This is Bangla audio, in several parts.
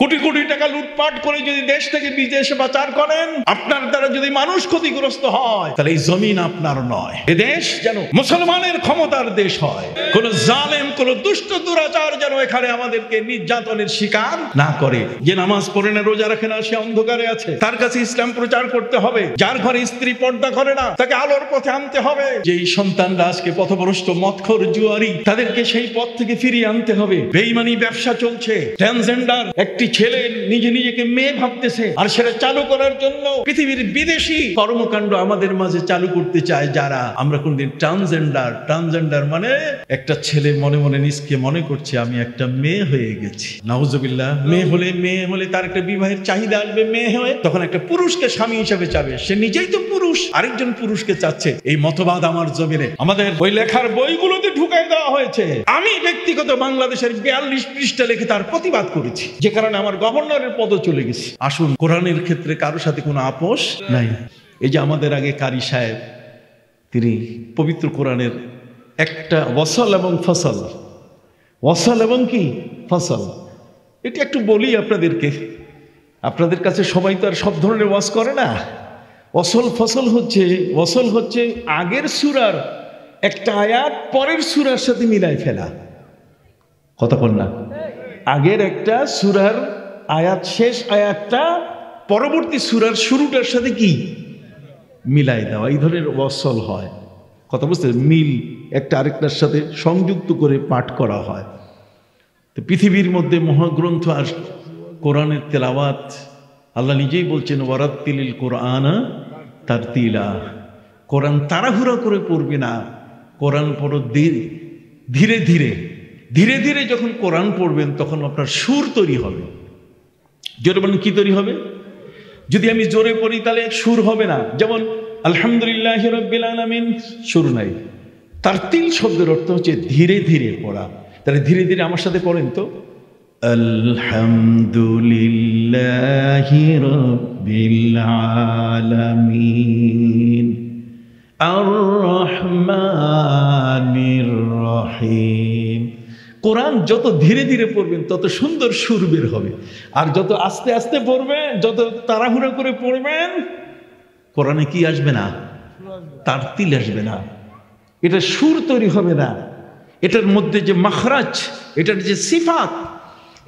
কোটি কোটি টাকা লুটপাট করে যদি দেশ থেকে বিদেশে পাচার করেন, আপনার দ্বারা যদি মানুষ ক্ষতিগ্রস্ত হয়, তাহলে এই জমিন আপনার নয়। এ দেশ যেন মুসলমানের ক্ষমতার দেশ হয়। কোন জালেম, কোন দুষ্ট দুরাচার যেন এখানে আমাদেরকে নির্যাতনের শিকার না করে। যে নামাজ পড়ে না, রোজা রাখে না, সে অন্ধকারে আছে, তার কাছে ইসলাম প্রচার করতে হবে। যার ঘরে স্ত্রী পর্দা করে না, তাকে আলোর পথে আনতে হবে। যে সন্তানরা আজকে পথভ্রষ্ট, মদখোর, জুয়ারি, তাদেরকে সেই পথ থেকে ফিরিয়ে আনতে হবে। বেঈমানি ব্যবসা চলছে। ট্রান্সজেন্ডার একটি ছেলে নিজেকে মেয়ে ভাবতেছে, আর সেটা চালু করার জন্য পৃথিবীর বিদেশি কর্মকাণ্ড আমাদের মাঝে চালু করতে চায় যারা। আমরা কোনদিন ট্রান্সজেন্ডার মানে একটা ছেলে মনে মনে নিজকে মনে করছে আমি একটা মেয়ে হয়ে গেছি। নাউজুবিল্লাহ। মেয়ে হলে তার একটা বিবাহের চাহিদা আসবে, মেয়ে হয়ে তখন একটা পুরুষকে স্বামী হিসেবে চাবে। সে নিজেই তো পুরুষ, আরেকজন পুরুষকে চাচ্ছে। এই মতবাদ আমার জমিনে, আমাদের বই লেখার বইগুলোতে ঢুকাই দেওয়া হয়েছে। আমি ব্যক্তিগত বাংলাদেশের 42 পৃষ্ঠা লিখে তার প্রতিবাদ করেছি, যে কারণে আমার গভর্নরের পদও চলে গেছে। আসুন, কোরআনের ক্ষেত্রে কারোর সাথে কোনো আপোষ নাই। এই যে আমাদের আগে কারি সাহেব, তিনি পবিত্র কোরআনের একটা ওয়াসাল এবং ফসল, ওয়াসাল এবং কি ফসল, এটা একটু বলি আপনাদেরকে। আপনাদের কাছে সবাই তো আর সব ধরনের ওয়াজ করে না। ওয়াসাল ফসল হচ্ছে আগের সূরার একটা আয়াত পরের সূরার সাথে মিলাই ফেলা। কথা বল না? আগের একটা সূরার আয়াত, শেষ আয়াতটা পরবর্তী সূরার শুরুটার সাথে কি মিলাই দেওয়া, এই ধরনের ওয়াসাল হয়। কথা বুঝতে, মিল একটা আরেকটার সাথে সংযুক্ত করে পাঠ করা হয়। তো পৃথিবীর মধ্যে মহাগ্রন্থ আর কোরআনের তেলাওয়াত, আল্লাহ নিজেই বলছেন ওয়ারাত্তিলিল কোরআনা তারতিলা। কোরআন তাড়াহুড়া করে পড়বে না, কোরআন পড়ো ধীরে ধীরে যখন কোরআন পড়বেন তখন আপনার সুর তৈরি হবে। জোরে বলেন, কি তৈরি হবে? যদি আমি জোরে পড়ি তাহলে সুর হবে না। যেমন আলহামদুলিল্লাহি রাব্বিল আলামিন, সুর নাই। তারতিল শব্দের অর্থ হচ্ছে ধীরে ধীরে পড়া। তাহলে ধীরে ধীরে আমার সাথে পড়েন তো, আলহামদুলিল্লাহি রাব্বিল আলামিন আর রহমানির রহিম। কোরআন যত ধীরে ধীরে পড়বেন তত সুন্দর সুর বের হবে। আর যত আস্তে আস্তে পড়বেন, যত তাড়াহুড়ো করে পড়বেন, কোরআনে কি আসবে না? তারতিল আসবে না। এটা সুর তৈরি হবে না। এটার মধ্যে যে মাখরাজ, এটার যে সিফাত,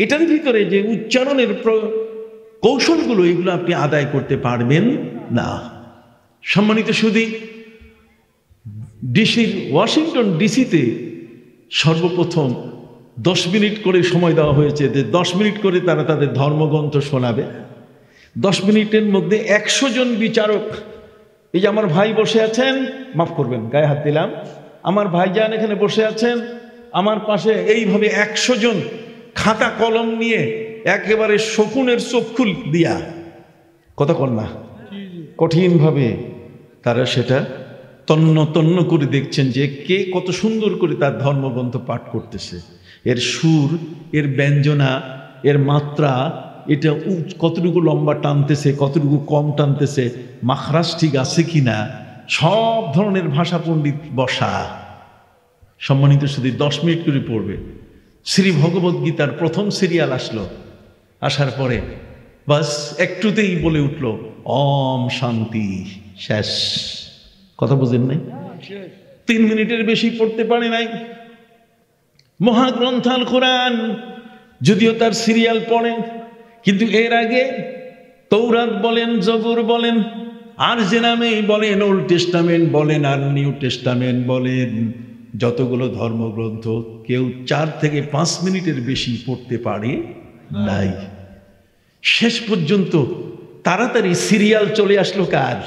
এটার ভিতরে যে উচ্চারণের কৌশলগুলো, এগুলো আপনি আদায় করতে পারবেন না। সম্মানিত সুধী, ওয়াশিংটন ডিসিতে সর্বপ্রথম 10 মিনিট করে সময় দেওয়া হয়েছে যে 10 মিনিট করে তারা তাদের ধর্মগ্রন্থ শোনাবে। 10 মিনিটের মধ্যে 100 জন বিচারক, এই যে আমার ভাই বসে আছেন, মাফ করবেন গায়ে হাত দিলাম, আমার ভাইজান এখানে বসে আছেন, আমার পাশে এইভাবে 100 জন খাতা কলম নিয়ে একেবারে শকুনের চক্ষু দিয়া, কথা কল না, কঠিনভাবে তারা সেটা তন্ন করে দেখছেন যে কে কত সুন্দর করে তার ধর্মগ্রন্থ পাঠ করতেছে। এর সুর, এর ব্যঞ্জনা, এর মাত্রা, এটা কতটুকু লম্বা টানতেছে, কতটুকু কম টানতেছে, মাখরাজ ঠিক আছে কিনা, সব ধরনের ভাষা পণ্ডিত বসা। সম্মানিত শুধু 10 মিনিট করে পড়বে। শ্রী ভগবদ গীতার প্রথম সিরিয়াল আসলো, আসার পরে বাস একটুতেই বলে উঠল ওম শান্তি, শেষ। কথা বুঝেন নাই? 3 মিনিটের বেশি পড়তে পারে নাই। মহাগ্রন্থ আল কোরআন, যদিও তার সিরিয়াল পড়ে, কিন্তু এর আগে তৌরাত বলেন, জবুর বলেন, আর যে নামেই বলেন, ওল্ড টেস্টামেন্ট বলেন আর নিউ টেস্টামেন্ট বলেন, যতগুলো ধর্মগ্রন্থ, কেউ 4 থেকে 5 মিনিটের বেশি পড়তে পারে নাই। শেষ পর্যন্ত তাড়াতাড়ি সিরিয়াল চলে আসলো কার?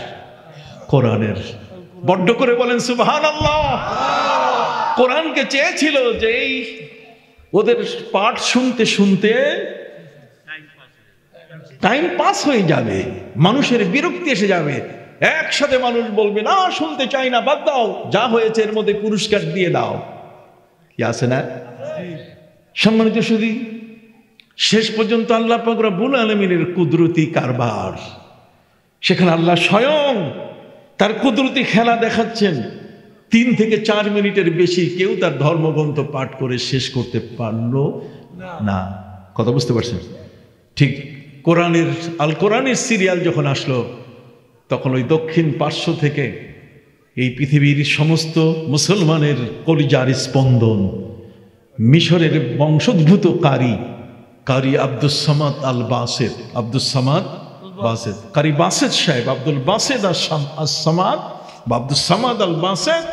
কোরআনের। বড্ড করে বলেন সুবহানাল্লাহ। কোরআনকে চেয়েছিল যে এই ওদের পাঠ শুনতে শুনতে টাইম পাস হয়ে যাবে, মানুষের বিরক্তি এসে যাবে, একসাথে মানুষ বলবে না শুনতে চাই না, বাদ দাও, যা হয়েছে এর মধ্যে পুরস্কার দিয়ে দাও, কি আছে না? সম্মানিত শুধু শেষ পর্যন্ত আল্লাহ পাক রব্বুল আলামিনের কুদরতি কারবার, সেখানে আল্লাহ স্বয়ং তার কুদরতি খেলা দেখাচ্ছেন। 3 থেকে 4 মিনিটের বেশি কেউ তার ধর্মগ্রন্থ পাঠ করে শেষ করতে পারলো না। কথা বুঝতে পারছেন? ঠিক কোরআনের আল কোরআনের সিরিয়াল যখন আসলো, তখন ওই দক্ষিণ পার্শ্ব থেকে এই পৃথিবীর সমস্ত মুসলমানের কলিজার স্পন্দন, মিশরের বংশোদ্ভূত কারি আব্দুস সামাদ আল বাসেদ, আব্দুস সামাদ বাসেদ, কারি বাসেদ সাহেব, আব্দুল বাসেদ আস সামাদ বা আব্দুস সামাদ আল বাসেদ,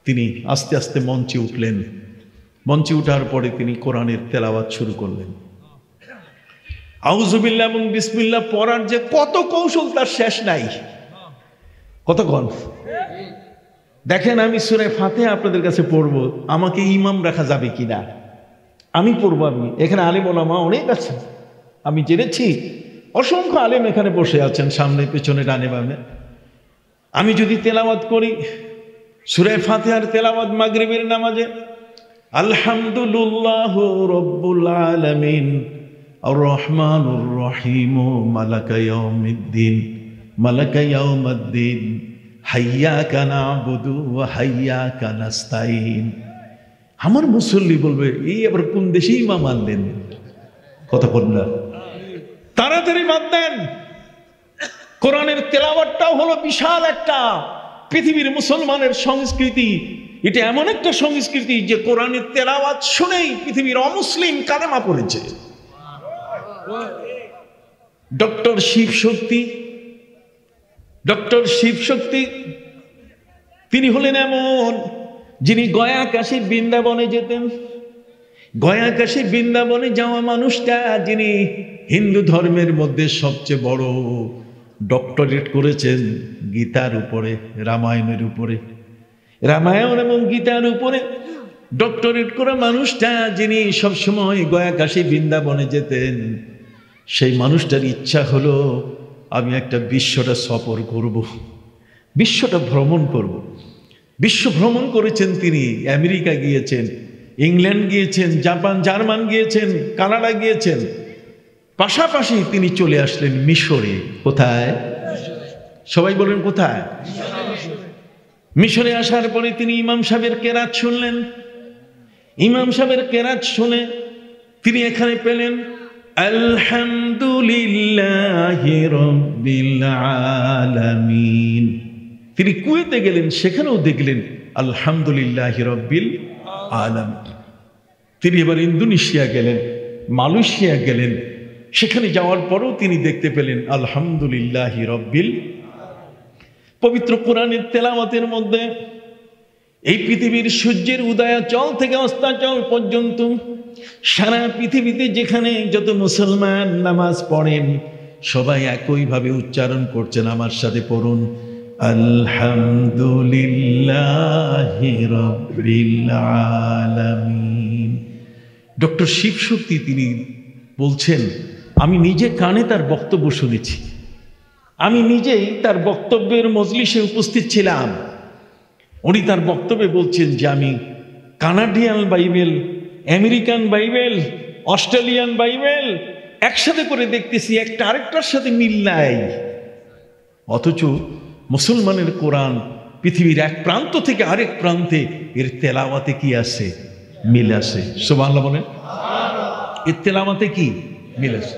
তিনি আস্তে আস্তে মঞ্চে উঠলেন। মঞ্চে উঠার পরে তিনি কোরআনের তেলাওয়াত শুরু করলেন। আউযুবিল্লাহ এবং বিসমিল্লাহ পড়ার যে কত কৌশল তার শেষ নাই। কতক্ষণ দেখেন, আমি সূরা ফাতিহা আপনাদের কাছে পড়বো, আমাকে ইমাম রাখা যাবে কিনা? আমি পড়বো, আমি এখানে আলেম ওলামা অনেক আছে, আমি জেনেছি অসংখ্য আলেম এখানে বসে আছেন, সামনে পেছনে ডানে বামে। আমি যদি তেলাওয়াত করি সূরা ফাতিহার তেলাওয়াত মাগরিবের নামাজে, আলহামদুলিল্লাহু রাব্বুল আলামিন আর রহমানুর রহিম মালিকা ইয়াউমিদ্দিন মালিকা ইয়াউমিদ্দিন হাইয়াকা না'বুদু ওয়া হাইয়াকা নাস্তাইন। আমার মুসল্লি বলবে, এই আবার কোন দেশে ইমাম আনলেন? কতক্ষণ না, তাড়াতাড়ি বাদ দেন। কোরআনের তেলাওয়াতটাও হলো বিশাল একটা পৃথিবীর মুসলমানের সংস্কৃতি। এটা এমন একটা সংস্কৃতি যে কোরআনের তেলাওয়াত শুনেই পৃথিবীর অমুসলিম কালেমা পড়েছে। ডক্টর শিবশক্তি তিনি হলেন এমন, যিনি গয়া কাশী বৃন্দাবনে যেতেন। গয়া কাশী বৃন্দাবনে যাওয়া মানুষটা, যিনি হিন্দু ধর্মের মধ্যে সবচেয়ে বড় ডক্টরেট করেছেন গীতার উপরে, রামায়ণের উপরে, রামায়ণ এবং গীতার উপরে ডক্টরেট করা মানুষটা, যিনি সবসময় গয়া কাশী বৃন্দাবনে যেতেন, সেই মানুষটার ইচ্ছা হলো আমি একটা বিশ্বটা সফর করব, বিশ্বটা ভ্রমণ করব। বিশ্ব ভ্রমণ করেছেন তিনি, আমেরিকা গিয়েছেন, ইংল্যান্ড গিয়েছেন, জাপান জার্মান গিয়েছেন, কানাডা গিয়েছেন। পাশাপাশি তিনি চলে আসলেন মিশরে। কোথায়? সবাই বলেন কোথায়? মিশরে আসার পরে তিনি ইমাম সাহেবের কেরাত শুনলেন। ইমাম সাহেবের কেরাত শুনে তিনি এখানে পেলেন আলহামদুলিল্লাহি রাব্বিল আলামিন। তিনি কুয়েতে গেলেন, সেখানেও দেখলেন আলহামদুলিল্লাহি রাব্বিল আলামিন। তিনি এবার ইন্দোনেশিয়া গেলেন, মালয়েশিয়া গেলেন, সেখানে যাওয়ার পরেও তিনি দেখতে পেলেন আলহামদুলিল্লাহি রাব্বিল। পবিত্র কোরআনের তেলাওয়াতের মধ্যে এই পৃথিবীর সূর্যের উদয়াচল থেকে অস্তাচল পর্যন্ত সারা পৃথিবীতে যেখানে যত মুসলমান নামাজ পড়েন, সবাই একইভাবে উচ্চারণ করছেন। আমার সাথে পড়ুন, আলহামদুলিল্লাহি রাব্বিল আলামিন। ডক্টর শিবশক্তি তিনি বলছেন, আমি নিজে কানে তার বক্তব্য শুনেছি, আমি নিজেই তার বক্তব্যের মজলিসে উপস্থিত ছিলাম। উনি তার বক্তব্যে বলছেন যে আমি Canadian Bible, American Bible, Australian Bible একসাথে করে দেখতেছি, একটা আরেকটার সাথে মিল নাই। অথচ মুসলমানের কোরআন পৃথিবীর এক প্রান্ত থেকে আরেক প্রান্তে এর তেলাওয়াতে কি আছে? মিল আছে। সুবহানাল্লাহ বলেন। এর তেলাওয়াতে কি মিল আছে?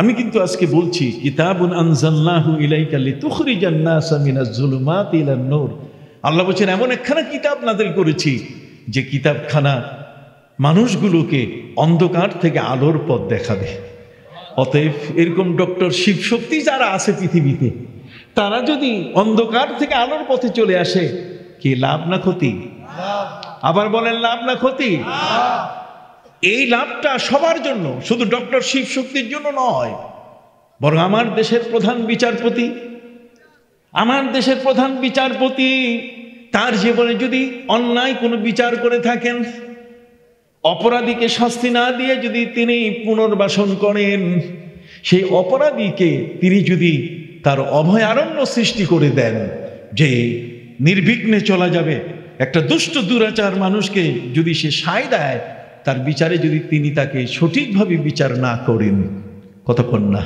আমি কিন্তু আজকে বলছি, কিতাবুন আনজালনাহু ইলাইকা লিতুখরিজান নাসা মিনাজ যুলুমাতি ইলান নূর। আল্লাহ বলেন, এমন একখানা কিতাব নাযিল করেছি যে কিতাবখানা মানুষগুলোকে অন্ধকার থেকে আলোর পথ দেখাবে। অতএব এরকম ডক্টর শিবশক্তি যারা আছে পৃথিবীতে, তারা যদি অন্ধকার থেকে আলোর পথে চলে আসে, কি লাভ না ক্ষতি? আবার বলেন, লাভ না ক্ষতি? এই লাভটা সবার জন্য, শুধু ডক্টর শিবশক্তির জন্য নয়, বরং আমার দেশের প্রধান বিচারপতি তার জীবনে যদি অন্যায় কোনো বিচার করে থাকেন, অপরাধীকে শাস্তি না দিয়ে যদি তিনি পুনর্বাসন করেন, সেই অপরাধীকে তিনি যদি তার অভয়ারণ্য সৃষ্টি করে দেন যে নির্বিঘ্নে চলা যাবে, একটা দুষ্ট দুরাচার মানুষকে যদি সে সায় দেয়, তার বিচারে যদি তিনি তাকে সঠিকভাবে বিচার না করেন, কতক্ষণ না।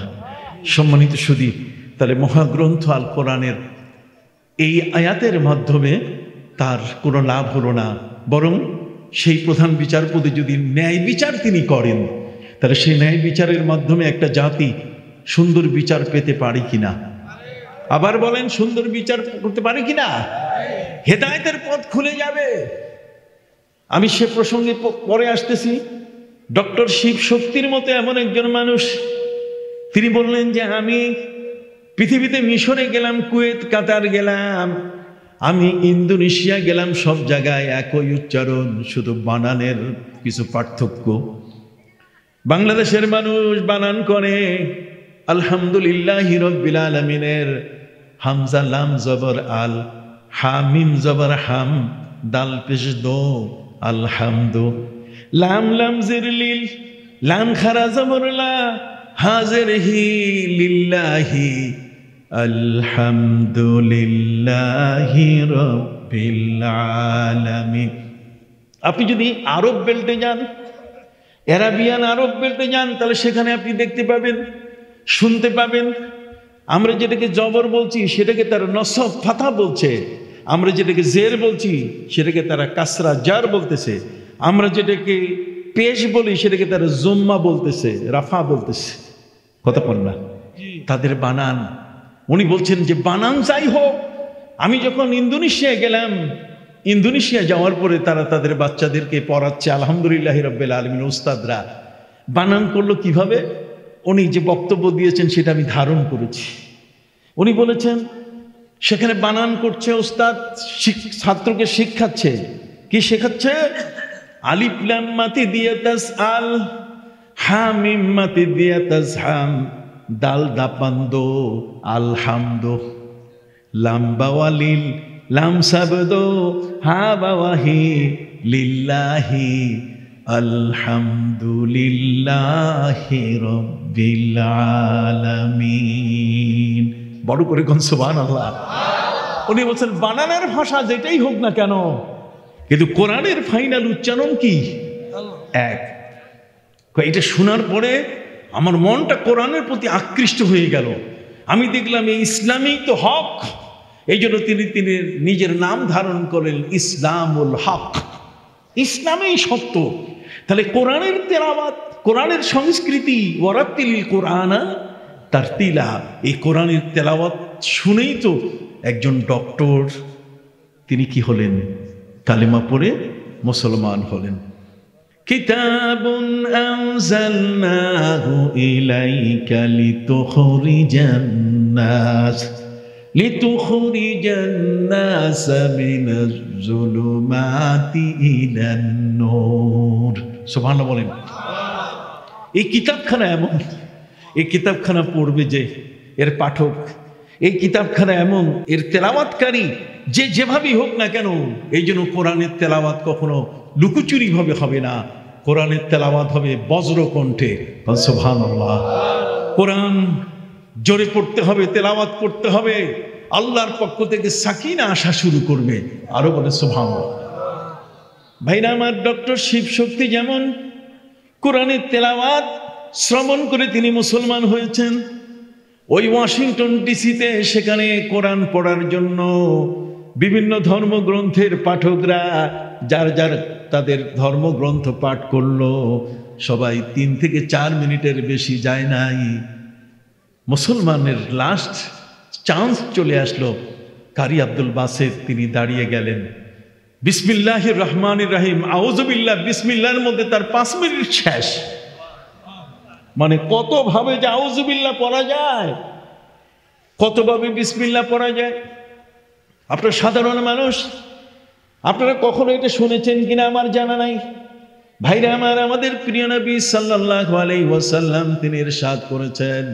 সম্মানিত সুধী, তাহলে মহাগ্রন্থ আল কোরআনের এই আয়াতের মাধ্যমে তার কোনো লাভ হলো না, বরং সেই প্রধান বিচারপতি যদি ন্যায় বিচার তিনি করেন, তাহলে সেই ন্যায় বিচারের মাধ্যমে একটা জাতি সুন্দর বিচার পেতে পারে কিনা? আবার বলেন, সুন্দর বিচার করতে পারে কিনা? হেদায়েতের পথ খুলে যাবে। আমি সে প্রসঙ্গে পরে আসতেছি। ডক্টর শিব শক্তির মতো এমন একজন মানুষ, তিনি বললেন যে আমি পৃথিবীতে মিশরে গেলাম, কুয়েত, কাতার গেলাম, আমি ইন্দোনেশিয়া গেলাম, সব জায়গায় একই উচ্চারণ, শুধু বানানের কিছু পার্থক্য। বাংলাদেশের মানুষ বানান করে আলহামদুলিল্লাহি রাব্বিল আলামিনের হামজা লাম জবর আল, হামিম জবর হাম, দাল পেশ দো আলহামদু, লাম লাম জির লিল, লাম খারা জবর লা, হাজির হি লিল্লাহি, আলহামদুলিল্লাহি রাব্বিল আলামিন। আপনি যদি আরব বেল্টে যান, অ্যারাবিয়ান আরব বেল্টে যান, তাহলে সেখানে আপনি দেখতে পাবেন, শুনতে পাবেন, আমরা যেটাকে জবর বলছি সেটাকে তারা নসব ফাতা বলছে, আমরা যেটাকে জের বলছি সেটাকে তারা কাসরা জার বলতেছে, আমরা যেটাকে পেশ বলি সেটাকে তারা জুম্মা বলতেছে, রাফা বলতেছে। কথা বল না, তাদের বানান। উনি বলছেন যে বানান যাই হোক, আমি যখন ইন্দোনেশিয়া গেলাম, ইন্দোনেশিয়া যাওয়ার পরে তারা তাদের বাচ্চাদেরকে পড়াচ্ছে আলহামদুলিল্লাহি রাব্বিল আলামিন, উস্তাদরা বানান করলো কিভাবে। উনি যে বক্তব্য দিয়েছেন সেটা আমি ধারণ করেছি। উনি বলেছেন সেখানে বানান করছে উস্তাদ, ছাত্রকে শিখাচ্ছে। কি শেখাচ্ছে? আলিফ লাম মাতি দিয়ে তাসআল, হা মিম মাতি দিয়ে তাজহাম, দাল দাপান্দো আলহামদু, লাম বাওয়ালিল, লাম সাবদো, হা বাওয়াহি লিল্লাহি, আলহামদুলিল্লাহি রাব্বিল আলামিন। বড় করে কোন সুবহানাল্লাহ। উনি বলছেন বানানের ভাষা যেটাই হোক না কেন, কিন্তু কোরআনের ফাইনাল উচ্চারণ কি? এক। এটা শোনার পরে আমার মনটা কোরআনের প্রতি আকৃষ্ট হয়ে গেল। আমি দেখলাম এই ইসলামই তো হক, এই জন্য তিনি নিজের নাম ধারণ করেন ইসলামুল হক, ইসলামেই সত্য। তাহলে কোরআনের তেলাওয়াত, কোরআনের সংস্কৃতি, ওয়ারাত্তিলিল কোরআনা তারতিলা, এই কোরআনের তেলাওয়াত শুনেই তো একজন ডক্টর তিনি কি হলেন? কালেমা পড়ে মুসলমান হলেন। কিতাবুন আনজালনাহু ইলাইকা লিতুখরিজান নাস, লিতুখরিজান নাস মিনাজ যুলুমাতি ইলান নূর। সুবহানাল্লাহ বলেন। এই কিতাবখানা এমন, এই কিতাবখানা পড়বে যে এর পাঠক, এই কিতাবখানা এমন, এর তেলাওয়াতকারী যে যেভাবেই হোক না কেন, এই জন্য কোরআনের তেলাওয়াত কখনো লুকোচুরি ভাবে হবে না, কোরআনের তেলাওয়াত হবে বজ্র কণ্ঠে। সুবহানাল্লাহ। কোরআন জোরে পড়তে হবে, তেলাওয়াত করতে হবে, আল্লাহর পক্ষ থেকে সাকিনা আসা শুরু করবে। আরো বলে সুবহানাল্লাহ। ভাইরা আমার, ডক্টর শিব শক্তি যেমন কোরআনের তেলাওয়াত শ্রবণ করে তিনি মুসলমান হয়েছেন, ওই ওয়াশিংটন ডিসিতে সেখানে কোরআন পড়ার জন্য বিভিন্ন ধর্মগ্রন্থের পাঠকরা যার যার তাদের ধর্মগ্রন্থ পাঠ করলো, সবাই 3 থেকে 4 মিনিটের বেশি যায় নাই, মুসলমানের লাস্ট চান্স চলে আসলো। কারি আব্দুল বাসেত তিনি দাঁড়িয়ে গেলেন, বিসমিল্লাহির রহমানির রহিম, আউযুবিল্লাহ, বিসমিল্লাহর মধ্যে তার 5 মিনিট শেষ। মানে কত ভাবে যে আউযুবিল্লাহ পড়া যায়, কতভাবে বিসমিল্লাহ পড়া যায়। আপনারা সাধারণ মানুষ, আপনারা কখনো এটা শুনেছেন কিনা আমার জানা নাই। ভাইরা আমার, আমাদের প্রিয় নবী সাল্লাল্লাহু আলাইহি ওয়াসাল্লাম তিনি ইরশাদ করেছেন,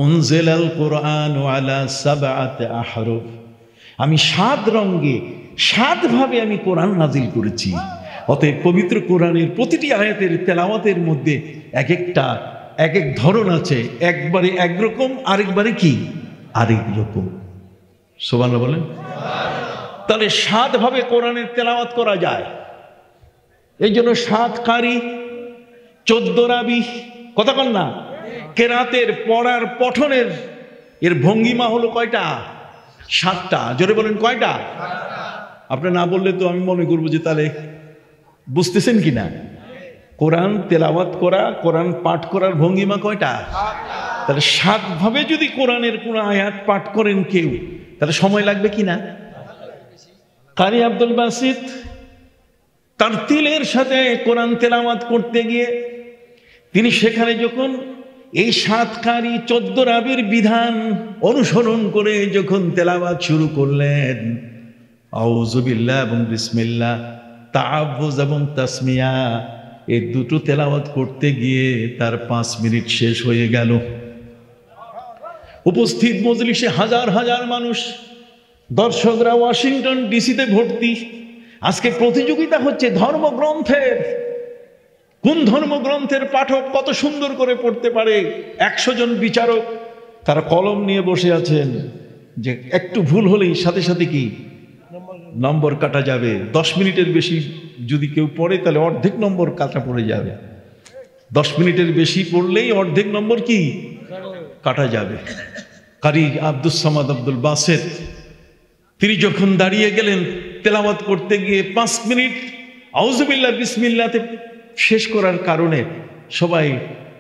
উনজিলাল কুরআনু আলা 7 আহরুফ, আমি 7 রঙে 7 ভাবে আমি কোরআন নাজিল করেছি। অতএব পবিত্র কোরআনের প্রতিটি আয়াতের তেলাওয়াতের মধ্যে এক এক ধরন আছে, একবারে একরকম, আরেকবারে কি আরেক রকম। সুবহানাল্লাহ বলেন। তাহলে 7 ভাবে কোরআনের তেলাওয়াত করা যায়। এই জন্য 7 কারি, 14 রাবি, কথা বল না, কেরাতের পড়ার পঠনের এর ভঙ্গিমা হলো কয়টা? 7টা। জোরে বলেন কয়টা? আপনি না বললে তো আমি মনে করবো যে তাহলে বুঝতেছেন কিনা। কোরআন তেলাওয়াত করা, কোরআন পাঠ করার ভঙ্গিমা কয়টা? তাহলে 7 ভাবে যদি কোরআনের কোন আয়াত পাঠ করেন কেউ, তাহলে সময় লাগবে কি না? কারি আব্দুল বাসিত তার তিলের সাথে কোরআন তেলাওয়াত করতে গিয়ে তিনি সেখানে যখন এই 7 কারি 14 রাবির বিধান অনুসরণ করে যখন তেলাওয়াত শুরু করলেন, আউযু বিল্লাহ এবং বিসমিল্লাহ, তাআব্বুজ এবং তাসমিয়া, এই দুটো তেলাওয়াত করতে গিয়ে তার 5 মিনিট শেষ হয়ে গেল। উপস্থিত মজলিসে হাজার হাজার মানুষ, দর্শকরা ওয়াশিংটন ডিসিতে ভর্তি। আজকে প্রতিযোগিতা হচ্ছে ধর্মগ্রন্থের, কোন ধর্মগ্রন্থের পাঠক কত সুন্দর করে পড়তে পারে। 100 জন বিচারক তারা কলম নিয়ে বসে আছেন যে একটু ভুল হলেই সাথে সাথে কি নম্বর কাটা যাবে। 10 মিনিটের বেশি যদি কেউ পড়ে তাহলে অর্ধেক নম্বর কাটা পড়ে যাবে। 10 মিনিটের বেশি পড়লেই অর্ধেক নম্বর কি কাটা যাবে। কারি আব্দুস সামাদ আব্দুল বাসেত তিনি যখন দাঁড়িয়ে গেলেন তেলাওয়াত করতে গিয়ে 5 মিনিট আউযু বিল্লাহ বিসমিল্লাহতে শেষ করার কারণে সবাই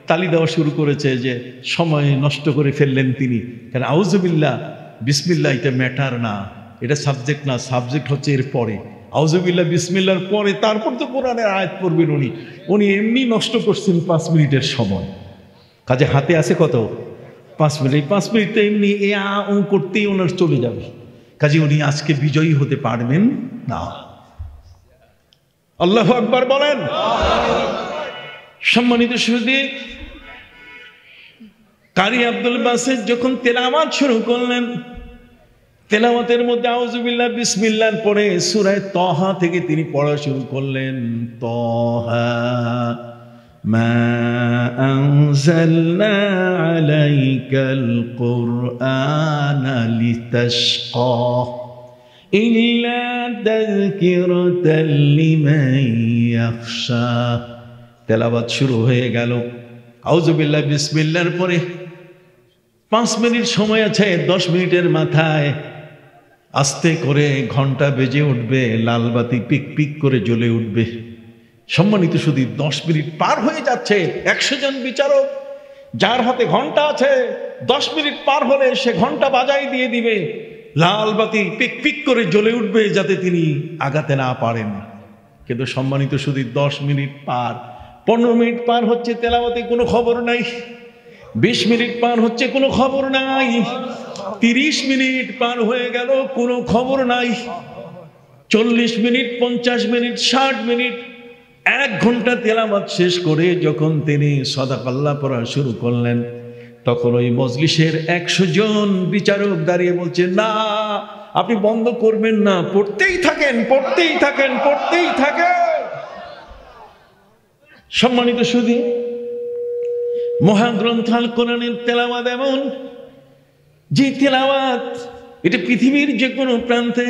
তালি দেওয়া শুরু করেছে যে সময় নষ্ট করে ফেললেন তিনি। কারণ আউযু বিল্লাহ বিসমিল্লাহ এটা ম্যাটার না, এটা সাবজেক্ট না, সাবজেক্ট হচ্ছে এর পরে। আউযু বিল্লাহ বিসমিল্লাহর পরে তারপর তো কোরআনের আয়াত পড়বেন উনি এমনি নষ্ট করছেন 5 মিনিটের সময়। কাজে হাতে আছে কত? 5 মিনিট। 5 মিনিট তো এমনি এ আ উ করতেই ওনার চলে যাবে। কাজে উনি আজকে বিজয়ী হতে পারবেন না। আল্লাহু আকবার বলেন। সম্মানিত সুধী, কারি আব্দুল বাসিত যখন তেলাওয়াত শুরু করলেন, তেলাওয়াতের মধ্যে আউযু বিল্লাহ বিসমিল্লাহ পড়ে সূরা তাহা থেকে তিনি পড়া শুরু করলেন। তাহা মা আনজালনা আলাইকাল কুরআনা লিতাশকা ইল্লা তাযকিরাতাল লিমান ইয়াখশা। তেলাওয়াত শুরু হয়ে গেল। আউযু বিল্লাহ বিসমিল্লাহর পরে 5 মিনিট সময় আছে। 10 মিনিটের মাথায় আস্তে করে ঘন্টা বেজে উঠবে, লাল বাতি পিক পিক করে জ্বলে উঠবে। সম্মানিত শুধু 10 মিনিট পার হয়ে যাচ্ছে। 100 জন বিচারক যার হাতে ঘন্টা আছে, 10 মিনিট পার হলে সে ঘন্টা বাজাই দিয়ে দিবে, লাল বাতি পিক পিক করে জ্বলে উঠবে যাতে তিনি আগাতে না পারেন। কিন্তু সম্মানিত শুধু 10 মিনিট পার, 15 মিনিট পার হচ্ছে, তেলাওয়াতে কোনো খবর নাই। 20 মিনিট পার হচ্ছে, কোনো খবর নাই। 30 মিনিট পার হয়ে গেল, কোনো খবর নাই। 40 মিনিট, 50 মিনিট, 60 মিনিট, 1 ঘন্টা তেলাওয়াত শেষ করে যখন তিনি সাদাকাল্লাহ পড়া শুরু করলেন, তখন ওই মজলিসের 100 জন বিচারক দাঁড়িয়ে বলছে, না আপনি বন্ধ করবেন না, পড়তেই থাকেন, পড়তেই থাকেন, পড়তেই থাকেন। সম্মানিত সুধী, মহাগ্রন্থ আল কোরআনের তেলাওয়াত এমন যে তেলাওয়াত এটা পৃথিবীর যে কোনো প্রান্তে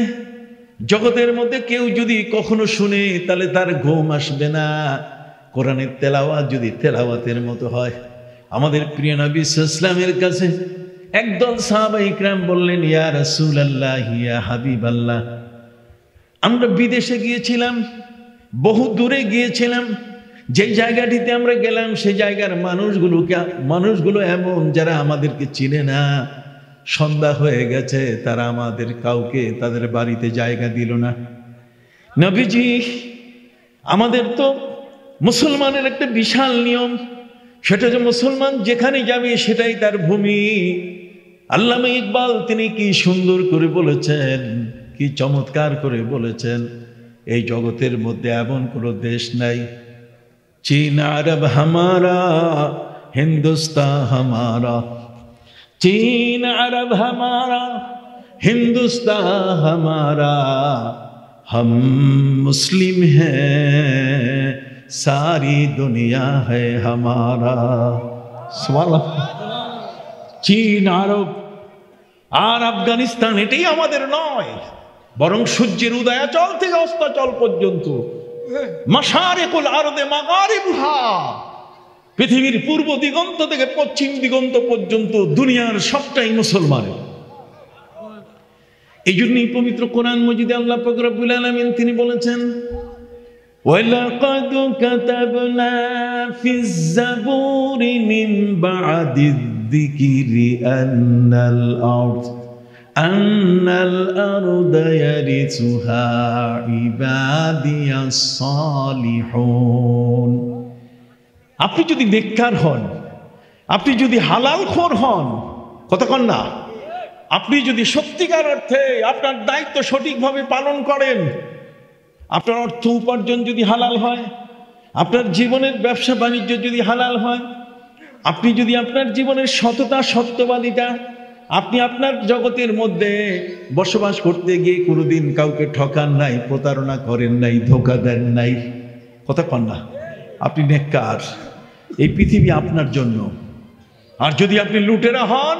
জগতের মধ্যে কেউ যদি কখনো শুনে তাহলে তার ঘুম আসবে না। কোরআনের তেলাওয়াত যদি তেলাওয়াতের মতো হয়। আমাদের প্রিয় নবী সাল্লাল্লাহু আলাইহি ওয়াসাল্লামের কাছে একদল সাহাবা ইকরাম বললেন, ইয়া রাসূলুল্লাহ, ইয়া হাবিবাল্লাহ, আমরা বিদেশে গিয়েছিলাম, বহু দূরে গিয়েছিলাম, যে জায়গাটিতে আমরা গেলাম সেই জায়গার মানুষগুলো এমন যারা আমাদেরকে চিনে না। সন্ধ্যা হয়ে গেছে, তারা আমাদের কাউকে তাদের বাড়িতে জায়গা দিল না। নবীজি, আমাদের তো মুসলমানের একটা বিশাল নিয়ম, সেটা যে মুসলমান যেখানে যাবে সেটাই তার ভূমি। আল্লামা ইকবাল তিনি কি সুন্দর করে বলেছেন, কি চমৎকার করে বলেছেন, এই জগতের মধ্যে এমন কোনো দেশ নাই। চীন আরব হামারা, হিন্দুস্তান হামারা, चीन अरब हमारा, हिंदुस्तान हमारा, हम मुस्लिम हैं, सारी दुनिया है हमारा। চীন, আরব আর আফগানিস্তান এটাই আমাদের নয়, বরং সূর্যের উদয়াচল থেকে অস্তাচল পর্যন্ত মাশারিকুল আরদে মাগারিবুহা, পৃথিবীর পূর্ব দিগন্ত থেকে পশ্চিম দিগন্ত পর্যন্ত দুনিয়ার সবটাই মুসলমানের। এই জন্যই পবিত্র কোরআন মজিদে আল্লাহ পাক রব্বুল আলামিন তিনি বলেছেন, وَلَقَدْ كَتَبْنَا فِي الزَّبُورِ مِنْ بَعْدِ الذِّكْرِ أَنَّ الْأَرْضَ يَرِثُهَا عِبَادِيَ الصَّالِحُونَ। আপনি যদি নেককার হন, আপনি যদি হালালখোর হন, কথা কন না, আপনি যদি সত্যিকার অর্থে আপনার দায়িত্ব সঠিকভাবে পালন করেন, আপনার অর্থ উপার্জন যদি হালাল হয়, আপনার জীবনের ব্যবসা বাণিজ্য যদি হালাল হয়, আপনি যদি আপনার জীবনের সততা সত্যবাদিতা, আপনি আপনার জগতের মধ্যে বসবাস করতে গিয়ে কোনোদিন কাউকে ঠকান নাই, প্রতারণা করেন নাই, ধোঁকা দেন নাই, কথা কন না, আপনি নেককার, এই পৃথিবী আপনার জন্য। আর যদি আপনি লুটেরা হন,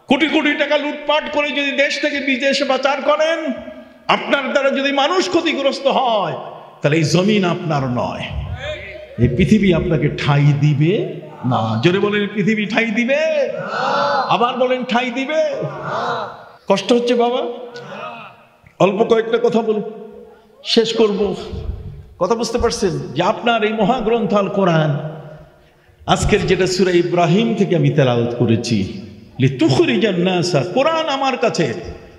কোটি কোটি টাকা লুটপাট করে যদি দেশ থেকে বিদেশে পাচার করেন, আপনার দ্বারা যদি মানুষ ক্ষতিগ্রস্ত হয়, তাহলে এই জমিন আপনার নয়, এই পৃথিবী আপনাকে ঠাঁই দিবে না। জোরে বলেন, পৃথিবী ঠাঁই দিবে? আবার বলেন, ঠাঁই দিবে? কষ্ট হচ্ছে বাবা? অল্প কয়েকটা কথা বলে শেষ করব। কথা বুঝতে পারছেন যে আপনার এই মহাগ্রন্থ আল কোরআন, আজকের যেটা সূরা ইব্রাহিম থেকে আমি তেলাওয়াত করেছি, লিতুখরিজান নাসা, কোরআন আমার কাছে,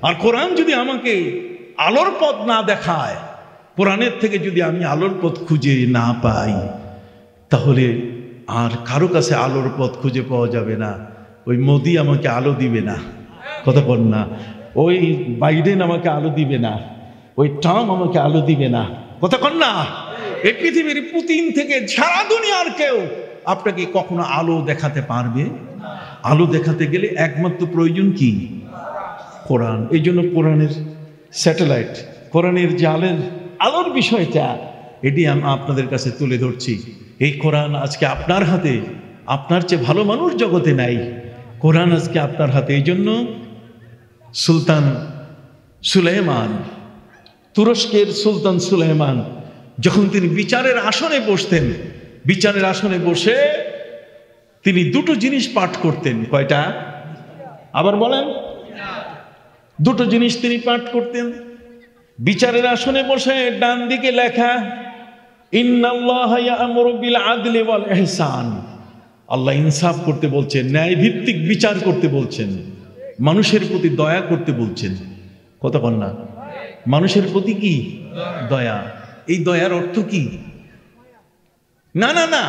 আর কোরআন যদি আমাকে আলোর পথ না দেখায়, কোরআনের থেকে যদি আমি আলোর পথ খুঁজে না পাই, তাহলে আর কারো কাছে আলোর পথ খুঁজে পাওয়া যাবে না। ওই মোদি আমাকে আলো দিবে না, কথা বল না, ওই বাইডেন আমাকে আলো দিবে না, ওই ট্রাম্প আমাকে আলো দিবে না, কথা কন না। এই পৃথিবীর পুতিন থেকে সারা দুনিয়ার কেউ আপনাকে কখনো আলো দেখাতে পারবে? আলো দেখাতে গেলে একমাত্র প্রয়োজন কি? কোরআন। এই জন্য কোরআনের স্যাটেলাইট, কোরআনের যে আলোর বিষয়টা, এটি আমি আপনাদের কাছে তুলে ধরছি। এই কোরআন আজকে আপনার হাতে, আপনার চেয়ে ভালো মানুষ জগতে নাই, কোরআন আজকে আপনার হাতে। এই জন্য সুলতান সুলাইমান, তুরস্কের সুলতান সুলাইমান, যখন তিনি বিচারের আসনে বসতেন, বিচারের আসনে বসে তিনি দুটো জিনিস পাঠ করতেন। কয়টা? আবার বলেন। দুটো জিনিস তিনি পাঠ করতেন। বিচারের আসনে বসে ডান দিকে লেখা, ইন্নাল্লাহা ইয়া'মুরু বিল আদলি ওয়াল ইহসান, আল্লাহ ইনসাফ করতে বলছেন, ন্যায় ভিত্তিক বিচার করতে বলছেন, মানুষের প্রতি দয়া করতে বলছেন, কথা বল না, মানুষের প্রতি কি দয়া। এই দয়ার অর্থ কি? না না না,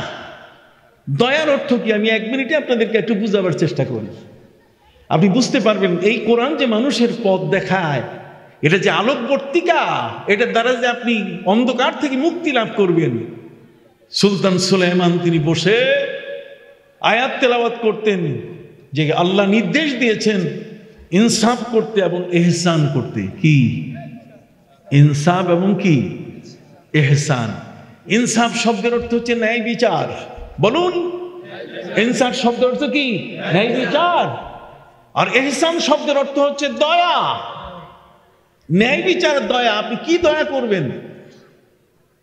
দয়ার অর্থ কি আমি এক মিনিটে আপনাদেরকে একটু বুঝাবার চেষ্টা করি, আপনি বুঝতে পারবেন। এই কোরআন যে মানুষের পথ দেখায়, এটা যে আলোকবর্তিকা, এটার দ্বারা যে আপনি অন্ধকার থেকে মুক্তি লাভ করবেন। সুলতান সুলাইমান তিনি বসে আয়াত তেলাওয়াত করতেন যে আল্লাহ নির্দেশ দিয়েছেন ইনসাফ করতে এবং ইহসান করতে। কি? ইনসাফ এবং কি? ইহসান। ইনসাফ শব্দের অর্থ হচ্ছে ন্যায় বিচার। বলুন, ইনসাফ শব্দের অর্থ কি? ন্যায় বিচার। আর ইহসান শব্দের অর্থ হচ্ছে দয়া। ন্যায় বিচার, দয়া। আপনি কি দয়া করবেন?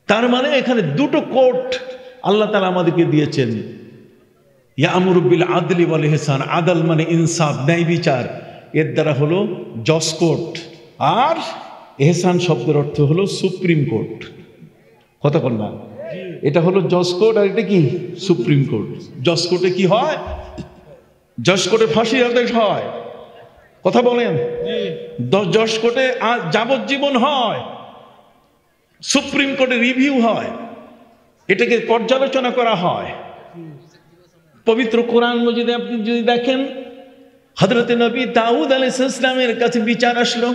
তার মানে এখানে দুটো কোট আল্লাহ তাআলা আমাদেরকে দিয়েছেন। ইয়া'মুরু বিল আদলি ওয়াল ইহসান, আদল মানে ইনসাফ, ন্যায় বিচার, এর দ্বারা হলো জজ কোর্ট। আর ইহসান শব্দের অর্থ হলো সুপ্রিম কোর্ট। কথা বল না, এটা হলো জজ কোর্ট, আর এটা কি? Supreme court. জজ কোর্টে কি হয়? জজ কোর্টে ফাঁসির আদেশ হয়, কথা বলেন। জজ কোর্টে যাবজ্জীবন হয়, সুপ্রিম কোর্টে রিভিউ হয়, এটাকে পর্যালোচনা করা হয়। পবিত্র কোরআন মজিদে আপনি যদি দেখেন, হযরত নবী দাউদ আলাইহিস সালামের কাছে বিচার আসলো,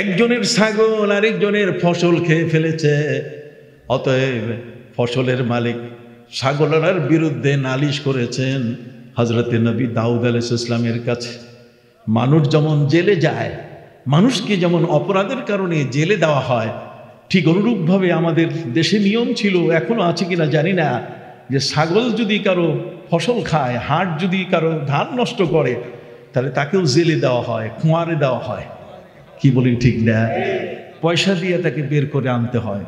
একজনের ছাগল আরেকজনের ফসল খেয়ে ফেলেছে, অতএব ফসলের মালিক ছাগলের বিরুদ্ধে নালিশ করেছেন হযরত নবী দাউদ আলাইহিস সালামের কাছে। মানুষ যেমন জেলে যায়, মানুষকে যেমন অপরাধের কারণে জেলে দেওয়া হয়, ঠিক অনুরূপভাবে আমাদের দেশে নিয়ম ছিল, এখনো আছে কিনা জানি না, যে ছাগল যদি কারো ফসল খায়, হাট যদি কারো ধান নষ্ট করে, তাহলে তাকেও জেলে দেওয়া হয়, খোঁয়ারে দেওয়া হয়। কি বলি ঠিক না? পয়সা দিয়ে তাকে বের করে আনতে হয়।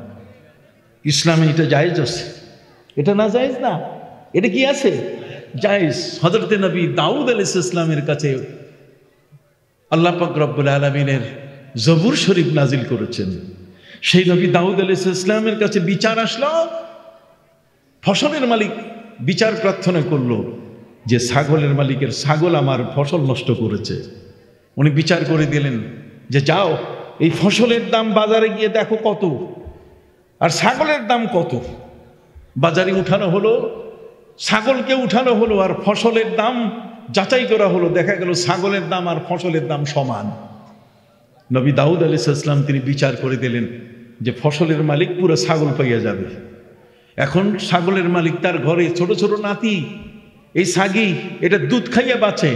ইসলামে এটা জায়েজ আছে? এটা না জায়েজ না, এটা কি আছে? জায়েজ। হযরত নবী দাউদ আলাইহিস সালামের কাছে আল্লাহ পাক রব্বুল আলামিনের জবুর শরীফ নাজিল করেছেন। সেই নবী দাউদ আলাইহিস সালামের কাছে বিচার আসলো। ফসলের মালিক বিচার প্রার্থনা করলো যে ছাগলের মালিকের ছাগল আমার ফসল নষ্ট করেছে। উনি বিচার করে দিলেন যে যাও এই ফসলের দাম বাজারে গিয়ে দেখো কত, আর ছাগলের দাম কত। বাজারে উঠানো হলো, ছাগলকে উঠানো হলো, আর ফসলের দাম যাচাই করা হলো। দেখা গেল ছাগলের দাম আর ফসলের দাম সমান। নবী দাউদ আলাইহিস সালাম তিনি বিচার করে দিলেন যে ফসলের মালিক পুরো ছাগল পাইয়া যাবে। এখন ছাগলের মালিক তার ঘরে ছোট ছোট নাতি, এই ছাগি এটা দুধ খাইয়া বাঁচে,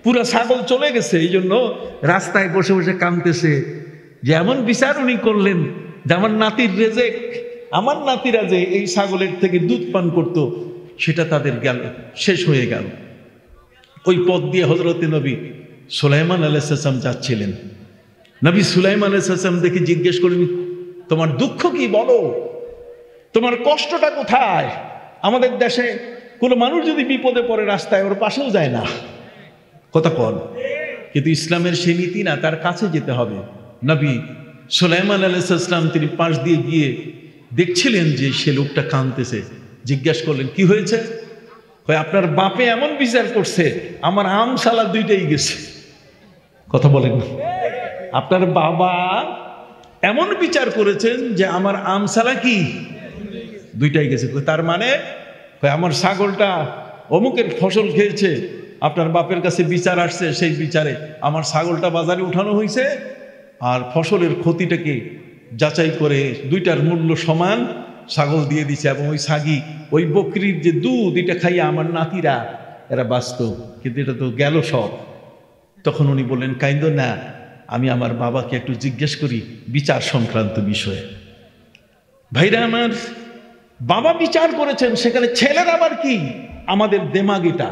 পুরো ছাগল চলে গেছে। এই জন্য রাস্তায় বসে বসে কাঁদতেছে যে এমন বিচার উনি করলেন যে আমার নাতির রেজেক, আমার নাতিরা যে এই ছাগলের থেকে দুধ পান করত সেটা তাদের গেল, শেষ হয়ে গেল। ওই পথ দিয়ে হযরতে নবী সুলাইমান আলাইহিস সালাম যাচ্ছিলেন। নবী সুলাইমান আলাইহিস সালাম দেখে জিজ্ঞেস করলেন, তোমার দুঃখ কি বলো, তোমার কষ্টটা কোথায়? আমাদের দেশে কোনো মানুষ যদি বিপদে পড়ে রাস্তায় ওর পাশেও যায় না, কথা কন। কিন্তু ইসলামের সেই নীতি না, তার কাছে যেতে হবে। নবী সুলাইমান আলাইহিস সালাম তিনি পাশ দিয়ে গিয়ে দেখছিলেন যে সে লোকটা কাঁদতেছে। জিজ্ঞেস করলেন কি হয়েছে? কয় আপনার বাপে এমন বিচার করছে আমার আম সালা দুইটাই গেছে। কথা বলেন না, আপনার বাবা এমন বিচার করেছেন যে আমার আম সালা কি দুইটাই গেছে। তার মানে আমার ছাগলটা অমুকের ফসল খেয়েছে, আপনার বাপের কাছে বিচার আসছে, সেই বিচারে আমার ছাগলটা বাজারে উঠানো হয়েছে, আর ফসলের ক্ষতিটাকে যাচাই করে দুইটার মূল্য সমান ছাগল দিয়ে দিছে। এবং ওই ছাগি ওই বকরির যে দুধ এটা খাইয়া আমার নাতিরা এরা বাঁচত, কিন্তু এটা তো গেল সব। তখন উনি বললেন কাইন্দ না, আমি আমার বাবাকে একটু জিজ্ঞেস করি বিচার সংক্রান্ত বিষয়ে। ভাইরা আমার, বাবা বিচার করেছেন, সেখানে ছেলের আবার কি? আমাদের দেমাগ এটা,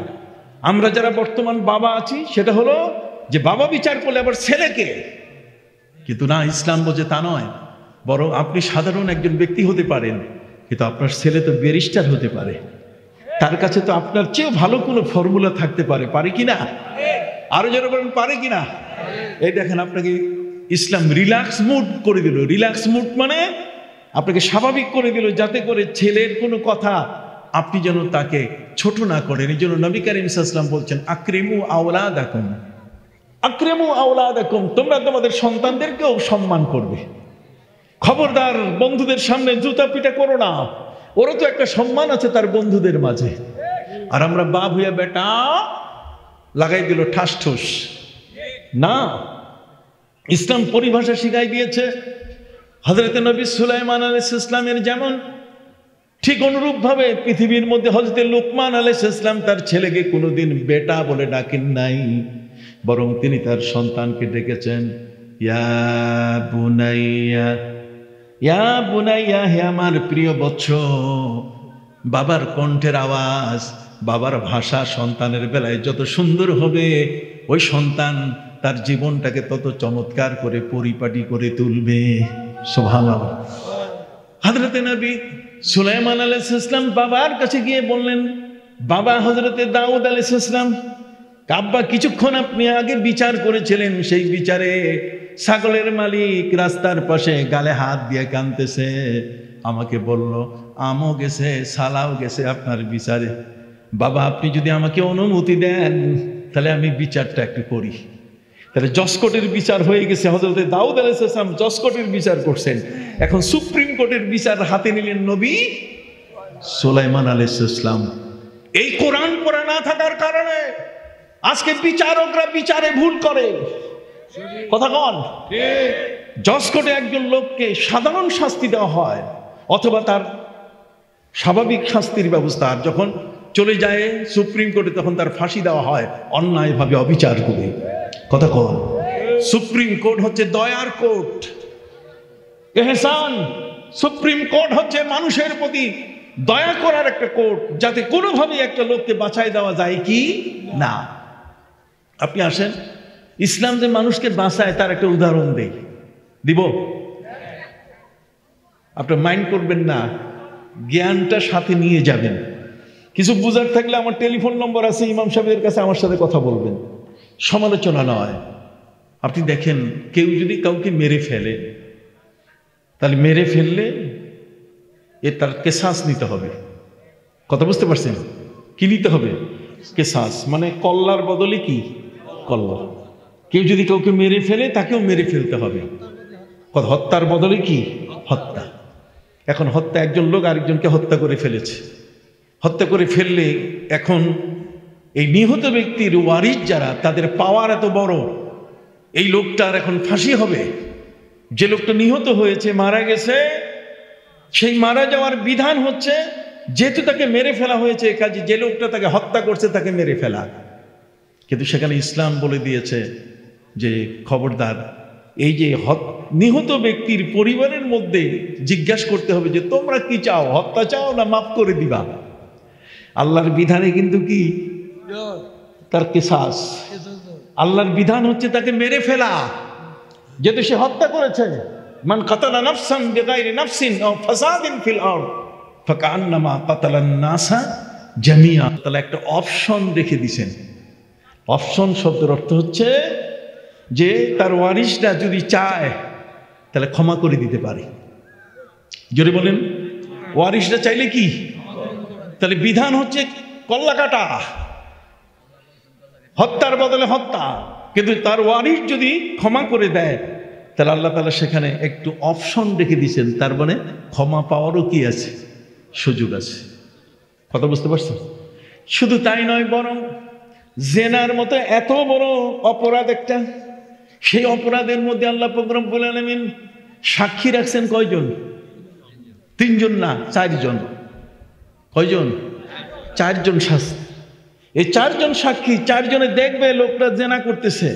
আমরা যারা বর্তমান বাবা আছি সেটা হলো যে বাবা বিচার করলে আবার ছেলেকে। কিন্তু না, ইসলাম বোঝে তা নয়, বরং আপনি সাধারণ একজন ব্যক্তি হতে পারেন, কিন্তু আপনার ছেলে তো ব্যারিস্টার হতে পারে, তার কাছে তো আপনার চেয়েও ভালো কোনো ফর্মুলা থাকতে পারে, পারে কিনা? আরো যারা বলেন পারে কিনা? এই দেখেন, আপনাকে ইসলাম রিল্যাক্স মুড করে দিল। রিল্যাক্স মুড মানে আপনাকে স্বাভাবিক করে দিল, যাতে করে ছেলের কোনো কথা আপনি যেন তাকে ছোট না করেন। এই জন্য নবী করিম সাল্লাল্লাহু আলাইহি ওয়াসাল্লাম বলছেন আকরিমু আওলাদাকুম, আকরিমু আওলাদাকুম, তোমরা তোমাদের সন্তানদেরকেও সম্মান করবে। খবরদার বন্ধুদের সামনে জুতা পিটা করো না, ওরও তো একটা সম্মান আছে তার বন্ধুদের মাঝে। আর আমরা বাপ হইয়া বেটা লাগাই দিল ঠাস ঠুস। না, ইসলাম পরিভাষা শিখাই দিয়েছে। হযরত নবী সুলাইমান আলাইহিস সালামের যেমন, ঠিক অনুরূপ ভাবে পৃথিবীর মধ্যে হযরত লুকমান আলাইহিস সালাম তার ছেলেকে কোনোদিন বেটা বলে ডাকেন নাই, বরং তিনি তার সন্তানকে ডেকেছেন ইয়া বুনাইয়া, ইয়া বুনাইয়া, হে আমার প্রিয় বৎস। বাবার কণ্ঠের আওয়াজ, বাবার ভাষা সন্তানের বেলায় যত সুন্দর হবে, ওই সন্তান তার জীবনটাকে তত চমৎকার করে পরিপাটি করে তুলবে। সুবহানাল্লাহ। হযরতে নবী সুলাইমান আলাইহিস সালাম বাবার কাছে গিয়ে বললেন, বাবা হযরতে দাউদ আলাইহিস সালাম, আব্বা কিছুক্ষণ আপনি আগে বিচার করেছিলেন, সেই বিচারে ছাগলের মালিক রাস্তার পাশে গালে হাত দিয়ে কাঁদতেছে, আমাকে বলল আমও গেছে সালাও গেছে আপনার বিচারে। বাবা আপনি যদি আমাকে অনুমতি দেন তাহলে আমি বিচারটা একটু করি। তাহলে জজকোর্টের বিচার হয়ে গেছে, হযরতে দাউদ আলাইহিস সালাম জজকোর্টের বিচার করছেন। এখন সুপ্রিম কোর্টের বিচার হাতে নিলেন নবী সুলাইমান আলাইহিস সালাম। এই কোরআন পড়া না থাকার কারণে আজকে বিচারকরা বিচারে ভুল করে, কথা কন। জজকোর্টে একজন লোককে সাধারণ শাস্তি দেওয়া হয় অথবা তার স্বাভাবিক শাস্তির ব্যবস্থা, আর যখন চলে যায় সুপ্রিম কোর্টে তখন তার ফাঁসি দেওয়া হয় অন্যায়ভাবে অবিচার করে, কথা কন। সুপ্রিম কোর্ট হচ্ছে দয়ার কোর্ট, ইহসান। সুপ্রিম কোর্ট হচ্ছে মানুষের প্রতি দয়া করার একটা কোর্ট, যাতে কোনোভাবেই একটা লোককে বাঁচাই দেওয়া যায় কি না। আপনি আসেন, ইসলাম যে মানুষকে বাঁচায় তার একটা উদাহরণ দিব। আপনি মাইন্ড করবেন না, জ্ঞানটা সাথে নিয়ে যাবেন। কিছু বুঝার থাকলে আমার টেলিফোন নম্বর আছে, ইমাম সাহেবের কাছে আমার সাথে কথা বলবেন, সমালোচনা নয়। আপনি দেখেন, কেউ যদি কাউকে মেরে ফেলে তাহলে মেরে ফেললে তার কেসাস নিতে হবে। কথা বুঝতে পারছেন? কি নিতে হবে? কেসাস, মানে কল্লার বদলে কি কল্লা। কেউ যদি কাউকে মেরে ফেলে তাকেও মেরে ফেলতে হবে। হত্যার বদলে কি হত্যা। এখন হত্যা, একজন লোক আরেকজনকে হত্যা করে ফেলেছে, হত্যা করে ফেললে এখন এই নিহত ব্যক্তির ওয়ারিস যারা, তাদের পাওয়ার এত বড়, এই লোকটার এখন ফাঁসি হবে। যে লোকটা নিহত হয়েছে, মারা গেছে, সেই মারা যাওয়ার বিধান হচ্ছে যেহেতু তাকে মেরে ফেলা হয়েছে, কাজে যে লোকটা তাকে হত্যা করছে তাকে মেরে ফেলা। কিন্তু সেখানে ইসলাম বলে দিয়েছে যে খবরদার, এই যে নিহত ব্যক্তির পরিবারের মধ্যে জিজ্ঞাসা করতে হবে যে তোমরা কি চাও, হত্যা চাও না মাফ করে দিবা। আল্লাহর বিধানে কিন্তু কি তার কেসাস। আল্লাহর বিধান হচ্ছে তাকে মেরে ফেলা, যেহেতু সে হত্যা করেছে। মান কাতালা নাফসান বিগাইরি নাফসিন আও ফাসাদিন ফিল আরদ ফাকান্নামা কাতালান নাসা জামিয়া। তাহলে একটা অপশন রেখে দিয়েছেন। অপশন শব্দের অর্থ হচ্ছে যে তার ওয়ারিসরা যদি চায় তাহলে ক্ষমা করে দিতে পারে। জোরে বলেন, ওয়ারিসরা চাইলে কি? তাহলে বিধান হচ্ছে কল্লা কাটা, হত্যার বদলে হত্যা। কিন্তু তার ওয়ারিস যদি ক্ষমা করে দেয় তাহলে আল্লাহ তাআলা সেখানে একটু অপশন রেখে দিয়েছেন, তার মানে ক্ষমা পাওয়ারও কি আছে, সুযোগ আছে। কথা বুঝতে পারছেন? শুধু তাই নয়, বরং জেনার মতো এত বড় অপরাধ একটা, সেই অপরাধের মধ্যে আল্লাহ পাক রব্বুল আলামিন সাক্ষী রাখছেন কয়জন? 3 জন না 4 জন। কয়জন? 4 জন সাক্ষী। এই 4 জন সাক্ষী, 4 জনে দেখবে লোকটা জেনা করতেছে,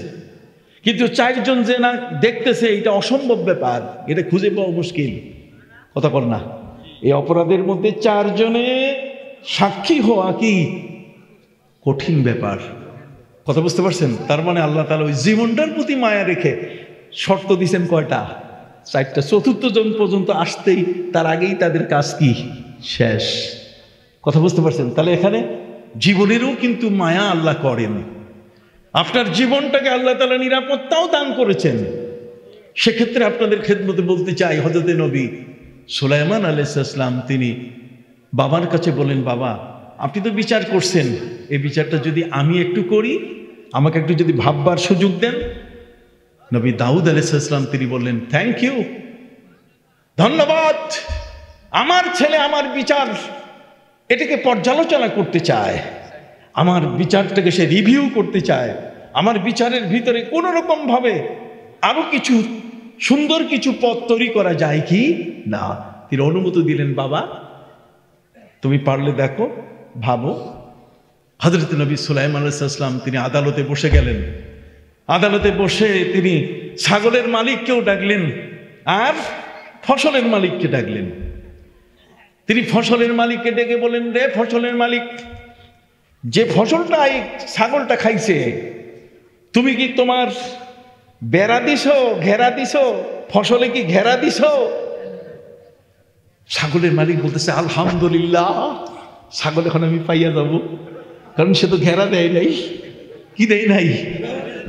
কিন্তু 4 জন জেনা দেখতেছে, এটা অসম্ভব ব্যাপার, এটা খুঁজে পাওয়া মুশকিল। কথা বল না, এই অপরাধের মধ্যে 4 জনে সাক্ষী হওয়া কি কঠিন ব্যাপার। কথা বুঝতে পারছেন? তার মানে আল্লাহ তাআলা ওই জীবনটার প্রতি মায়া রেখে শর্ত দিয়েছেন কয়টা? 4টা। চতুর্থ জন পর্যন্ত আসতেই তার আগেই তাদের কাজ কি শেষ। কথা বুঝতে পারছেন? তাহলে এখানে জীবনেরও কিন্তু মায়া আল্লাহ করেন। আপনার জীবনটাকে আল্লাহ তাআলা নিরাপত্তাও দান করেছেন। সেক্ষেত্রে আপনাদের খেদমতে বলতে চাই, হযরত নবী সুলাইমান আলাইহিস সালাম তিনি বাবার কাছে বলেন, বাবা আপনি তো বিচার করছেন, এই বিচারটা যদি আমি একটু করি, আমাকে একটু যদি ভাববার সুযোগ দেন। নবী দাউদ আলাইহিস সালাম তিনি বললেন, থ্যাংক ইউ, ধন্যবাদ, আমার ছেলে আমার বিচার এটাকে পর্যালোচনা করতে চায়, আমার বিচারটাকে সে রিভিউ করতে চায়, আমার বিচারের ভিতরে কোনো রকম ভাবে আরো কিছু সুন্দর কিছু পথ তৈরি করা যায় কি না। তিনি অনুমতি দিলেন, বাবা তুমি পারলে দেখো, ভাবো। হযরত নবী সুলাইমান আলাইহিস সালাম তিনি আদালতে বসে গেলেন। আদালতে বসে তিনি ছাগলের মালিককেও ডাকলেন আর ফসলের মালিককে ডাকলেন। তিনি ফসলের মালিককে ডেকে বলেন, রে ফসলের মালিক, যে ফসলটা এই ছাগলটা খাইছে, তুমি কি তোমার বেড়া দিছো, ঘেরা দিছো, ফসলে কি ঘেরা দিছো? ছাগলের মালিক বলতেছে, আলহামদুলিল্লাহ, ছাগল এখন আমি পাইয়া যাব, কারণ সে তো ঘেরা দেয় নাই। কি দেয় নাই?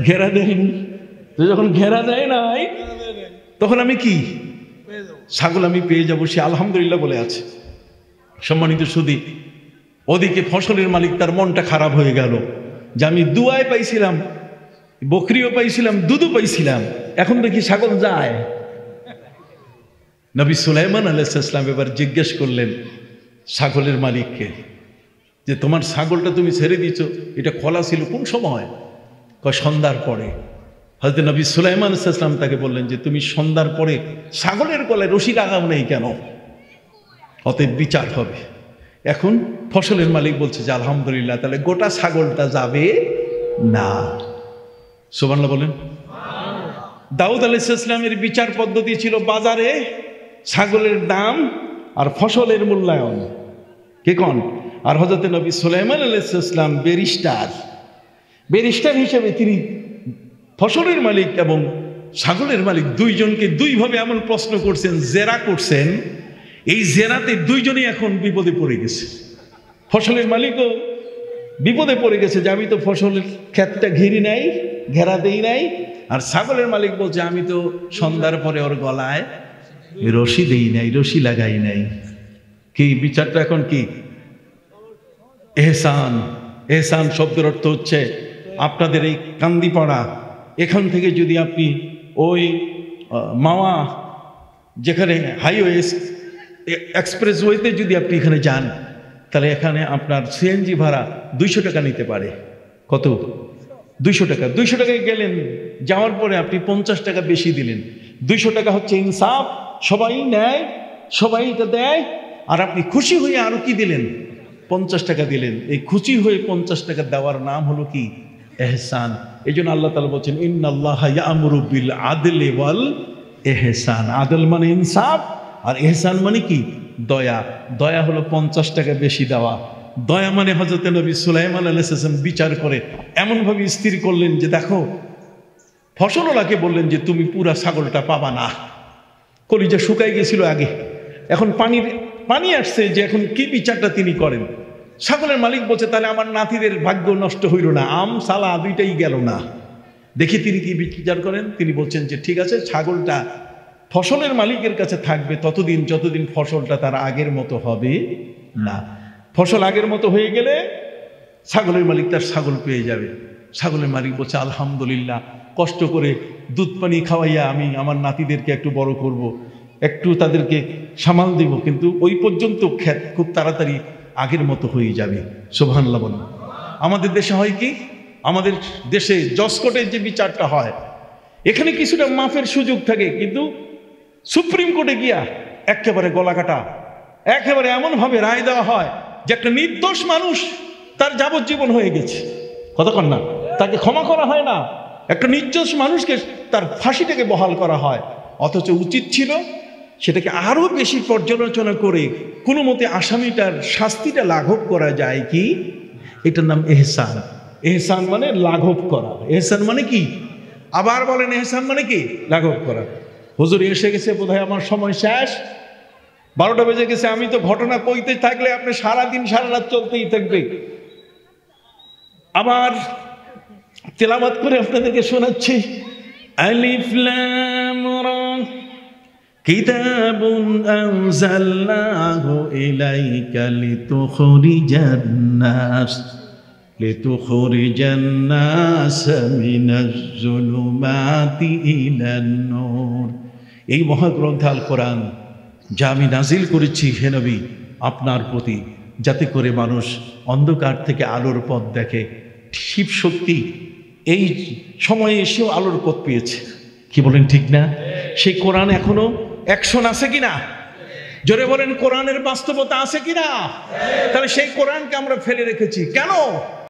ঘেরা দেয়নি। যখন ঘেরা দেয় নাই তখন আমি কি ছাগল আমি পেয়ে যাব। সে আলহামদুলিল্লাহ বলে আছে। সম্মানিত সুধী, ওদিকে ফসলের মালিক তার মনটা খারাপ হয়ে গেল যে আমি দুয়ায় পাইছিলাম, বকরিও পাইছিলাম, দুধও পাইছিলাম, এখন দেখি ছাগল যায়। নবী সুলাইমান আলাইহিস সালাম এবার জিজ্ঞেস করলেন ছাগলের মালিককে যে তোমার ছাগলটা তুমি ছেড়ে দিয়েছো, এটা খোলা ছিল কোন সময়? কয় সন্ধ্যার পরে। হযরত নবী সুলাইমান আলাইহিস সালাম তাকে বললেন যে তুমি সন্ধ্যার পরে ছাগলের গলায় রশি লাগাও নেই কেন? অতএব বিচার হবে। এখন ফসলের মালিক বলছে যে আলহামদুলিল্লাহ, তাহলে গোটা ছাগলটা যাবে না। সুবহানাল্লাহ বলেন। দাউদ আলাইহিস সালামের বিচার পদ্ধতি ছিল বাজারে ছাগলের দাম আর ফসলের মূল্যায়ন। কে কোন? আর হযরত নবী সুলাইমান আলাইহিস সালাম ব্যারিস্টার হিসেবে তিনি ফসলের মালিক এবং ছাগলের মালিক দুইজনকে দুইভাবে এমন প্রশ্ন করছেন, জেরা করছেন। এই জেরাতে দুইজনই এখন বিপদে পড়ে গেছে। ফসলের মালিকও বিপদে পড়ে গেছে যে আমি তো ফসলের ক্ষেতটা ঘিরি নাই, ঘেরা দেই নাই। আর ছাগলের মালিক বলছে আমি তো সন্ধ্যার পরে ওর গলায় রশি দেই নাই, রশি লাগাই নাই। কি বিচারটা এখন কি? এহসান। এহসান শব্দের অর্থ হচ্ছে আপনাদের এই কান্দিপাড়া, এখান থেকে যদি আপনি ওই মাওয়া যেখানে হাইওয়ে এক্সপ্রেসওয়েতে যদি আপনি এখানে যান, তাহলে এখানে আপনার সিএনজি ভাড়া 200 টাকা নিতে পারে। কত? 200 টাকা। 200 টাকায় গেলেন, যাওয়ার পরে আপনি 50 টাকা বেশি দিলেন। 200 টাকা হচ্ছে ইনসাফ, সবাই নেয়, সবাই এটা দেয়, আর আপনি খুশি হয়ে আরো কি দিলেন? 50 টাকা দিলেন। এই খুশি হয়ে 50 টাকা দেওয়ার নাম হলো কি? এহসান। এই জন্য আল্লাহ তাআলা বলছেন ইন্নাল্লাহা ইয়ামুরু বিল আদলি ওয়াল এহসান। আদল মানে ইনসাফ, আর এহসান মানে কি? দয়া। দয়া হলো 50 টাকা বেশি দেওয়া। দয়া মানে হযরত নবী সুলাইমান আলাইহিস সালাম বিচার করে এমনভাবে স্থির করলেন যে দেখো, ফসলওয়ালাকে বললেন যে তুমি পুরা ছাগলটা পাবা না। কলিজা শুকাই গেছিল আগে, এখন পানি আসছে, যে এখন কি বিচারটা তিনি করেন। ছাগলের মালিক বলছে তাহলে আমার নাতিদের ভাগ্য নষ্ট হইল না, আম সালা দুইটাই গেল না। দেখি তিনি কি বিচার করেন। তিনি বলছেন যে ঠিক আছে, ছাগলটা ফসলের মালিকের কাছে থাকবে ততদিন যতদিন ফসলটা তার আগের মতো হবে না। ফসল আগের মতো হয়ে গেলে ছাগলের মালিক তার ছাগল পেয়ে যাবে। ছাগলের মালিক বলছে আলহামদুলিল্লাহ, কষ্ট করে দুধ পানি খাওয়াইয়া আমি আমার নাতিদেরকে একটু বড় করব, একটু তাদেরকে সামাল দিব, কিন্তু ওই পর্যন্ত ক্ষেত খুব তাড়াতাড়ি আগের মতো হয়ে যাবে। সুবহানাল্লাহ বলুন। আমাদের দেশে হয় কি? আমাদের দেশে জজ কোর্টের যে বিচারটা হয়, এখানে কিছুটা মাফের সুযোগ থাকে, কিন্তু সুপ্রিম কোর্টে গিয়া একেবারে গলা কাটা, একেবারে এমনভাবে রায় দেওয়া হয় যে একটা নির্দোষ মানুষ তার যাবজ্জীবন হয়ে গেছে, কতক্ষণ না, তাকে ক্ষমা করা হয় না। একটা নির্দোষ মানুষকে তার ফাঁসিটাকে বহাল করা হয়, অথচ উচিত ছিল সেটাকে আরো বেশি পর্যালোচনা করে কোনো মতে আসামিটার শাস্তিটা লাঘব করা যায় কি। এটার নাম এহসান। এহসান মানে লাঘব করা। এহসান মানে কি? আবার বলেন, এহসান মানে কি? লাঘব করা। হুজুর এসে গেছে, বোধহয় আমার সময় শেষ, 12টা বেজে গেছে। আমি তো ঘটনা কইতে থাকলে আপনি সারাদিন সারা রাত চলতেই থাকবে। আবার তেলাওয়াত করে আপনাদেরকে শোনাচ্ছি। আলিফ লাম রা কিতাবুন আনজালনাহু ইলাইকা লিতুখরিজান নাস মিনাজ যুলুমাতি ইলান নূর। এই মহাগ্রন্থ আল কোরআন যা আমি নাজিল করেছি হে নবী আপনার প্রতি, যাতে করে মানুষ অন্ধকার থেকে আলোর পথ দেখে। শিব শক্তি এই সময়ে এসেও আলোর পথ পেয়েছে। কি বলেন, ঠিক না? সেই কোরআন এখনো অ্যাকশন আছে কিনা? জোরে বলেন, কোরআনের বাস্তবতা আছে কিনা? তাহলে সেই কোরআনকে আমরা ফেলে রেখেছি কেন?